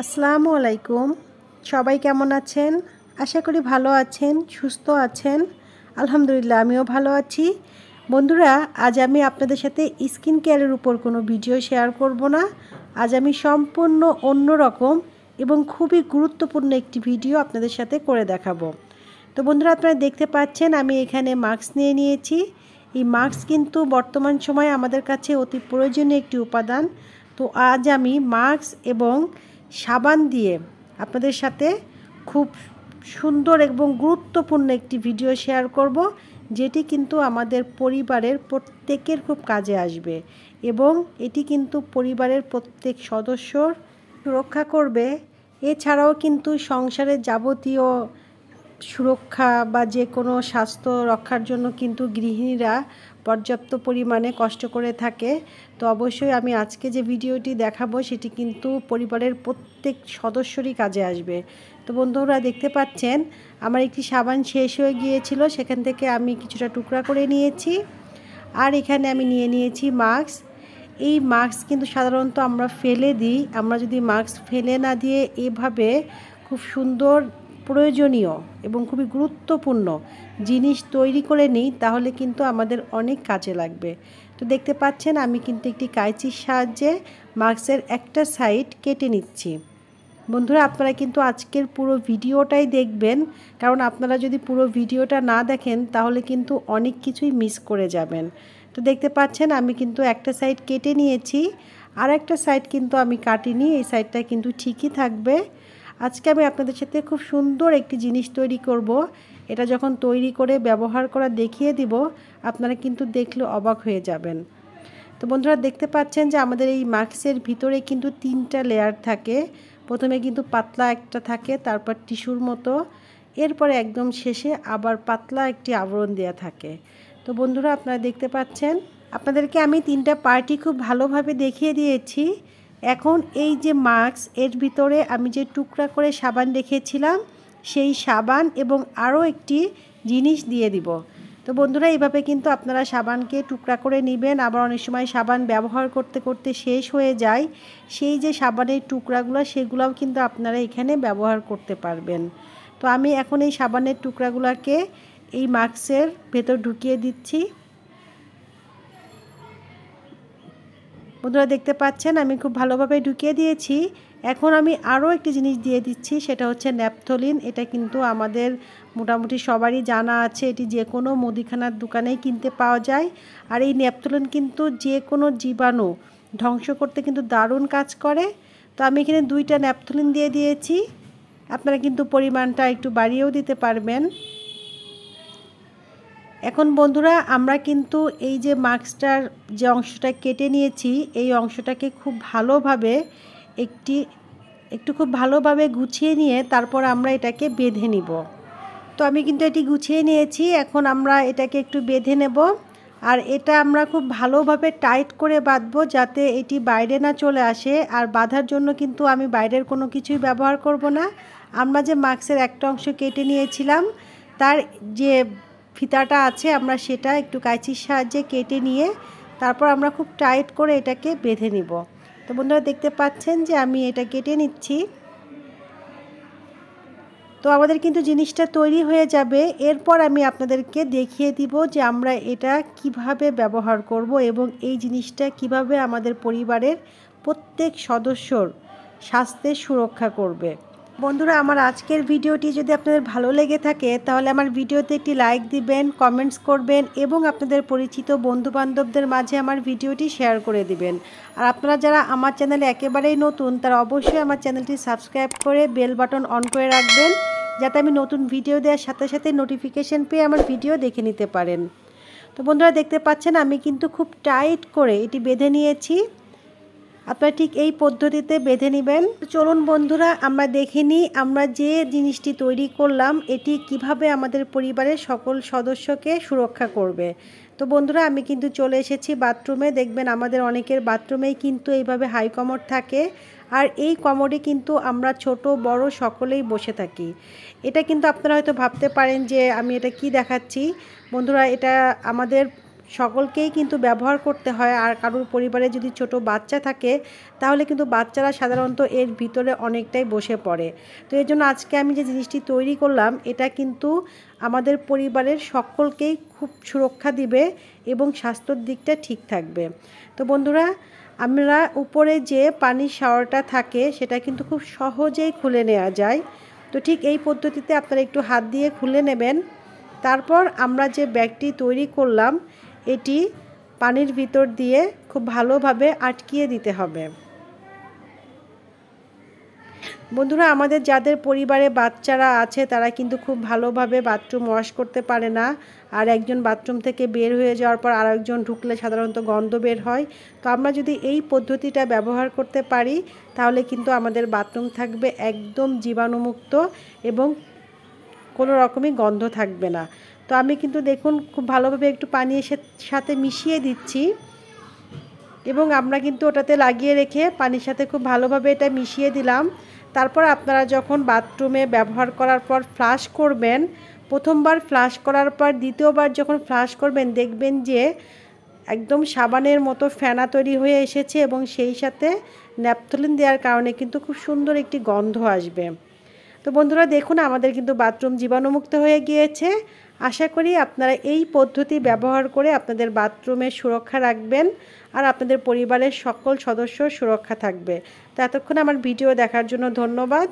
আসসালামু আলাইকুম। সবাই কেমন আছেন? আশা করি ভালো আছেন, সুস্থ আছেন। আলহামদুলিল্লাহ আমিও ভালো আছি। বন্ধুরা, আজ আমি আপনাদের সাথে স্কিন কেয়ারের উপর কোনো ভিডিও শেয়ার করব না। আজ আমি সম্পূর্ণ অন্যরকম এবং খুবই গুরুত্বপূর্ণ একটি ভিডিও আপনাদের সাথে করে দেখাবো। তো বন্ধুরা, আপনারা দেখতে পাচ্ছেন আমি এখানে মাস্ক নিয়ে নিয়েছি। এই মাস্ক কিন্তু বর্তমান সময়ে আমাদের কাছে অতি প্রয়োজনীয় একটি উপাদান। তো আজ আমি মাস্ক এবং সাবান দিয়ে আপনাদের সাথে খুব সুন্দর এবং গুরুত্বপূর্ণ একটি ভিডিও শেয়ার করব, যেটি কিন্তু আমাদের পরিবারের প্রত্যেকের খুব কাজে আসবে এবং এটি কিন্তু পরিবারের প্রত্যেক সদস্যর সুরক্ষা করবে। এছাড়াও কিন্তু সংসারের যাবতীয় সুরক্ষা বা যে কোনো স্বাস্থ্য রক্ষার জন্য কিন্তু গৃহিণীরা পর্যাপ্ত পরিমাণে কষ্ট করে থাকে। তো অবশ্যই আমি আজকে যে ভিডিওটি দেখাবো সেটি কিন্তু পরিবারের প্রত্যেক সদস্যরই কাজে আসবে। তো বন্ধুরা, দেখতে পাচ্ছেন আমার একটি সাবান শেষ হয়ে গিয়েছিল, সেখান থেকে আমি কিছুটা টুকরা করে নিয়েছি। আর এখানে আমি নিয়ে নিয়েছি মাস্ক। এই মাস্ক কিন্তু সাধারণত আমরা ফেলে দিই। আমরা যদি মাস্ক ফেলে না দিয়ে এভাবে খুব সুন্দর, প্রয়োজনীয় এবং খুবই গুরুত্বপূর্ণ জিনিস তৈরি করে নিই, তাহলে কিন্তু আমাদের অনেক কাজে লাগবে। তো দেখতে পাচ্ছেন আমি কিন্তু একটি কাঁচির সাহায্যে মাস্কের একটা সাইড কেটে নিচ্ছি। বন্ধুরা, আপনারা কিন্তু আজকের পুরো ভিডিওটাই দেখবেন, কারণ আপনারা যদি পুরো ভিডিওটা না দেখেন তাহলে কিন্তু অনেক কিছুই মিস করে যাবেন। তো দেখতে পাচ্ছেন আমি কিন্তু একটা সাইড কেটে নিয়েছি, আর একটা সাইড কিন্তু আমি কাটিনি। এই সাইডটা কিন্তু ঠিকই থাকবে। আজকে আমি আপনাদের সাথে খুব সুন্দর একটি জিনিস তৈরি করব। এটা যখন তৈরি করে ব্যবহার করা দেখিয়ে দিব, আপনারা কিন্তু দেখলে অবাক হয়ে যাবেন। তো বন্ধুরা, দেখতে পাচ্ছেন যে আমাদের এই মাস্কের ভিতরে কিন্তু 3টা লেয়ার থাকে। প্রথমে কিন্তু পাতলা একটা থাকে, তারপর টিস্যুর মতো, এরপরে একদম শেষে আবার পাতলা একটি আবরণ দেওয়া থাকে। তো বন্ধুরা, আপনারা দেখতে পাচ্ছেন আপনাদেরকে আমি 3টা পার্টই খুব ভালোভাবে দেখিয়ে দিয়েছি। এখন এই যে মাস্ক, এর ভিতরে আমি যে টুকরা করে সাবান রেখেছিলাম সেই সাবান এবং আরও একটি জিনিস দিয়ে দিব। তো বন্ধুরা, এইভাবে কিন্তু আপনারা সাবানকে টুকরা করে নেবেন। আবার অনেক সময় সাবান ব্যবহার করতে করতে শেষ হয়ে যায়, সেই যে সাবানের টুকরাগুলো সেগুলোও কিন্তু আপনারা এখানে ব্যবহার করতে পারবেন। তো আমি এখন এই সাবানের টুকরাগুলোকে এই মাস্কের ভেতর ঢুকিয়ে দিচ্ছি। বন্ধুরা, দেখতে পাচ্ছেন আমি খুব ভালোভাবে ঢুকিয়ে দিয়েছি। এখন আমি আরও একটি জিনিস দিয়ে দিচ্ছি, সেটা হচ্ছে ন্যাপথলিন। এটা কিন্তু আমাদের মোটামুটি সবারই জানা আছে, এটি যে কোনো মুদিখানার দোকানেই কিনতে পাওয়া যায়। আর এই ন্যাপথলিন কিন্তু যে কোনো জীবাণু ধ্বংস করতে কিন্তু দারুণ কাজ করে। তো আমি এখানে 2টা ন্যাপথলিন দিয়ে দিয়েছি। আপনারা কিন্তু পরিমাণটা একটু বাড়িয়েও দিতে পারবেন। এখন বন্ধুরা, আমরা কিন্তু এই যে মাস্কটার যে অংশটা কেটে নিয়েছি, এই অংশটাকে খুব ভালোভাবে খুব ভালোভাবে গুছিয়ে নিয়ে তারপর আমরা এটাকে বেঁধে নিব। তো আমি কিন্তু এটি গুছিয়ে নিয়েছি। এখন আমরা এটাকে একটু বেঁধে নেব। আর এটা আমরা খুব ভালোভাবে টাইট করে বাঁধবো, যাতে এটি বাইরে না চলে আসে। আর বাঁধার জন্য কিন্তু আমি বাইরের কোনো কিছুই ব্যবহার করব না। আমরা যে মাস্কের একটা অংশ কেটে নিয়েছিলাম, তার যে ফিতাটা আছে আমরা সেটা একটু কাঁচির সাহায্যে কেটে নিয়ে তারপর আমরা খুব টাইট করে এটাকে বেঁধে নিব। তো বন্ধুরা, দেখতে পাচ্ছেন যে আমি এটা কেটে নিচ্ছি। তো আমাদের কিন্তু জিনিসটা তৈরি হয়ে যাবে। এরপর আমি আপনাদেরকে দেখিয়ে দিব যে আমরা এটা কিভাবে ব্যবহার করব এবং এই জিনিসটা কিভাবে আমাদের পরিবারের প্রত্যেক সদস্যর স্বাস্থ্যের সুরক্ষা করবে। বন্ধুরা, আমার আজকের ভিডিওটি যদি আপনাদের ভালো লেগে থাকে তাহলে আমার ভিডিওতে একটি লাইক দিবেন, কমেন্টস করবেন এবং আপনাদের পরিচিত বন্ধুবান্ধবদের মাঝে আমার ভিডিওটি শেয়ার করে দিবেন। আর আপনারা যারা আমার চ্যানেলে একেবারেই নতুন, তারা অবশ্যই আমার চ্যানেলটি সাবস্ক্রাইব করে বেল বাটন অন করে রাখবেন, যাতে আমি নতুন ভিডিও দেওয়ার সাথে সাথে নোটিফিকেশন পেয়ে আমার ভিডিও দেখে নিতে পারেন। তো বন্ধুরা, দেখতে পাচ্ছেন আমি কিন্তু খুব টাইট করে এটি বেঁধে নিয়েছি। আপনারা ঠিক এই পদ্ধতিতে বেঁধে নেবেন। চলুন বন্ধুরা, আমরা দেখে নিই আমরা যে জিনিসটি তৈরি করলাম এটি কিভাবে আমাদের পরিবারের সকল সদস্যকে সুরক্ষা করবে। তো বন্ধুরা, আমি কিন্তু চলে এসেছি বাথরুমে। দেখবেন আমাদের অনেকের বাথরুমেই কিন্তু এইভাবে হাই কমোড থাকে, আর এই কমোডে কিন্তু আমরা ছোট বড় সকলেই বসে থাকি। এটা কিন্তু আপনারা হয়তো ভাবতে পারেন যে আমি এটা কি দেখাচ্ছি। বন্ধুরা, এটা আমাদের সকলকেই কিন্তু ব্যবহার করতে হয়। আর কারোর পরিবারে যদি ছোট বাচ্চা থাকে তাহলে কিন্তু বাচ্চারা সাধারণত এর ভিতরে অনেকটাই বসে পড়ে। তো এই জন্য আজকে আমি যে জিনিসটি তৈরি করলাম এটা কিন্তু আমাদের পরিবারের সকলকেই খুব সুরক্ষা দিবে এবং স্বাস্থ্যের দিকটা ঠিক থাকবে। তো বন্ধুরা, আমরা উপরে যে পানির শাওয়ারটা থাকে সেটা কিন্তু খুব সহজেই খুলে নেওয়া যায়। তো ঠিক এই পদ্ধতিতে আপনারা একটু হাত দিয়ে খুলে নেবেন। তারপর আমরা যে ব্যাগটি তৈরি করলাম এটি পানির ভিতর দিয়ে খুব ভালোভাবে আটকিয়ে দিতে হবে। বন্ধুরা, আমাদের যাদের পরিবারে বাচ্চারা আছে তারা কিন্তু খুব ভালোভাবে বাথরুম ওয়াশ করতে পারে না। আর একজন বাথরুম থেকে বের হয়ে যাওয়ার পর আরেকজন ঢুকলে সাধারণত গন্ধ বের হয়। তো আমরা যদি এই পদ্ধতিটা ব্যবহার করতে পারি তাহলে কিন্তু আমাদের বাথরুম থাকবে একদম জীবাণুমুক্ত এবং কোনো রকমই গন্ধ থাকবে না। তো আমি কিন্তু দেখুন খুব ভালোভাবে একটু পানির সাথে মিশিয়ে দিচ্ছি এবং আমরা কিন্তু ওটাতে লাগিয়ে রেখে পানির সাথে খুব ভালোভাবে এটা মিশিয়ে দিলাম। তারপর আপনারা যখন বাথরুমে ব্যবহার করার পর ফ্লাশ করবেন, প্রথমবার ফ্লাশ করার পর দ্বিতীয়বার যখন ফ্লাশ করবেন দেখবেন যে একদম সাবানের মতো ফেনা তৈরি হয়ে এসেছে এবং সেই সাথে ন্যাপথলিন দেওয়ার কারণে কিন্তু খুব সুন্দর একটি গন্ধ আসবে। তো বন্ধুরা দেখুন আমাদের কিন্তু বাথরুম জীবাণুমুক্ত হয়ে গিয়েছে। আশা করি আপনারা এই পদ্ধতি ব্যবহার করে আপনাদের বাথরুমের সুরক্ষা রাখবেন আর আপনাদের পরিবারের সকল সদস্য সুরক্ষা থাকবে। তো এতক্ষণ আমার ভিডিও দেখার জন্য ধন্যবাদ।